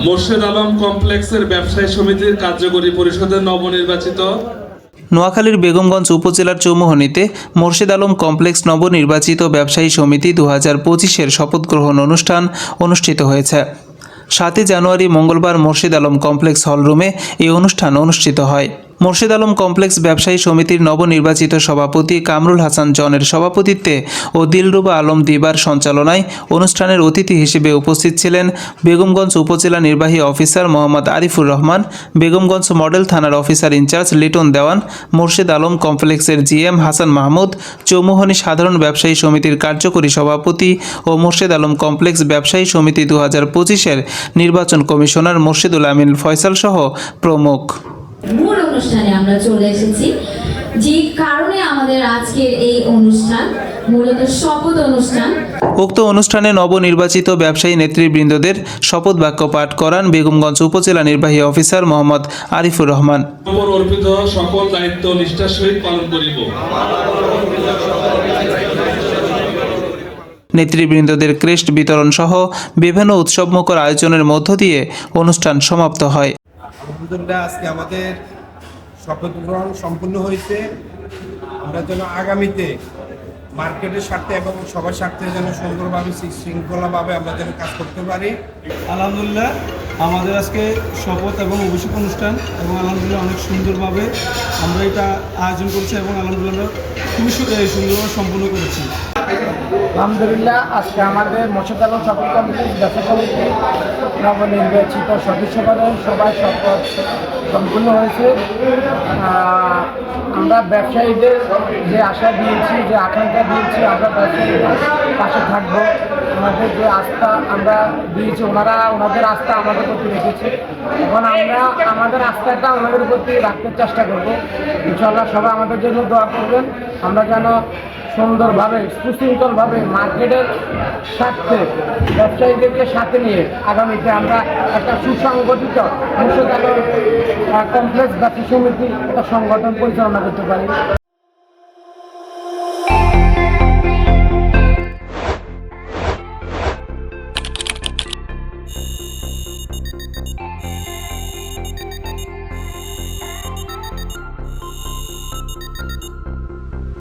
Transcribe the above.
মোর্শেদ আলম কমপ্লেক্সের ব্যবসায়ী সমিতির কার্যকরী পরিষদের নবনির্বাচিত নোয়াখালীর বেগমগঞ্জ উপজেলার চৌমুহনীতে মোর্শেদ আলম কমপ্লেক্স নবনির্বাচিত ব্যবসায়ী সমিতি 2025-এর শপথ গ্রহণ অনুষ্ঠান অনুষ্ঠিত হয়েছে। 7 জানুয়ারি মঙ্গলবার মোর্শেদ আলম কমপ্লেক্স হলরুমে এই অনুষ্ঠান অনুষ্ঠিত হয়। মোর্শেদ আলম কমপ্লেক্স ব্যবসায়ী সমিতির নবনির্বাচিত সভাপতি কামরুল হাসান জনের সভাপতিত্বে ও দিলরুবা আলম দিবার সঞ্চালনায় অনুষ্ঠানের অতিথি হিসেবে উপস্থিত ছিলেন বেগমগঞ্জ উপজেলা নির্বাহী অফিসার মোহাম্মদ আরিফুর রহমান, বেগমগঞ্জ মডেল থানার অফিসার ইনচার্জ লিটন দেওয়ান, মোর্শেদ আলম কমপ্লেক্সের জিএম হাসান মাহমুদ, চৌমুহনী সাধারণ ব্যবসায়ী সমিতির কার্যকরী সভাপতি ও মোর্শেদ আলম কমপ্লেক্স ব্যবসায়ী সমিতি 2025-এর নির্বাচন কমিশনার মোর্শেদুল আমিন ফয়সাল সহ প্রমুখ। মূল অনুষ্ঠানে আমরা চলে এসেছি, যে কারণে আমাদের আজকের এই অনুষ্ঠান মূলত শপথ অনুষ্ঠান। উক্ত অনুষ্ঠানে নবনির্বাচিত ব্যবসায়ী নেতৃবৃন্দদের শপথ বাক্য পাঠ করান বেগমগঞ্জ উপজেলা নির্বাহী অফিসার মোহাম্মদ আরিফুর রহমান। অর্পিত সকল দায়িত্ব নিষ্ঠার সহিত পালন করিব। নেতৃবৃন্দদের ক্রেস্ট বিতরণ সহ বিভিন্ন উৎসবমুখর আয়োজনের মধ্য দিয়ে অনুষ্ঠান সমাপ্ত হয়। আলহামদুলিল্লাহ, আজকে আমাদের শপথ গ্রহণ সম্পূর্ণ হয়েছে। আমরা যেন আগামীতে মার্কেটের স্বার্থে এবং সবার স্বার্থে যেন সুন্দরভাবে শৃঙ্খলাভাবে আমরা যেন কাজ করতে পারি। আলহামদুলিল্লাহ, আমাদের আজকে শপথ এবং অভিষেক অনুষ্ঠান এবং আলহামদুলিল্লাহ অনেক সুন্দরভাবে আমরা এটা আয়োজন করছি এবং আলহামদুলিল্লাহ খুবই সুন্দরভাবে সম্পূর্ণ করেছি। আলহামদুলিল্লাহ, আজকে আমাদের মোর্শেদ আলম শপথ কমিটির ব্যবসা সমিতি নবনির্বাচিত সদস্যগণের সবাই শপথ সম্পূর্ণ হয়েছে। আমরা ব্যবসায়ীদের যে আশা দিয়েছি, যে আকাঙ্ক্ষা দিয়েছি, আমরা ব্যবসায়ীদের পাশে থাকবো। আমাদের যে আস্থা আমরা দিয়েছি, ওনাদের আস্থা আমাদের প্রতি রেখেছে। এখন আমরা আমাদের আস্থাটা ওনাদের প্রতি রাখতে চেষ্টা করবো। ইনশাআল্লাহ সবাই আমাদের জন্য দোয়া করবেন, আমরা যেন সুন্দরভাবে সুশৃঙ্খলভাবে মার্কেটের স্বার্থে ব্যবসায়ীদেরকে সাথে নিয়ে আগামীতে আমরা একটা সুসংগঠিত মোর্শেদ আলম কমপ্লেক্স ব্যবসা সমিতি একটা সংগঠন পরিচালনা করতে পারি।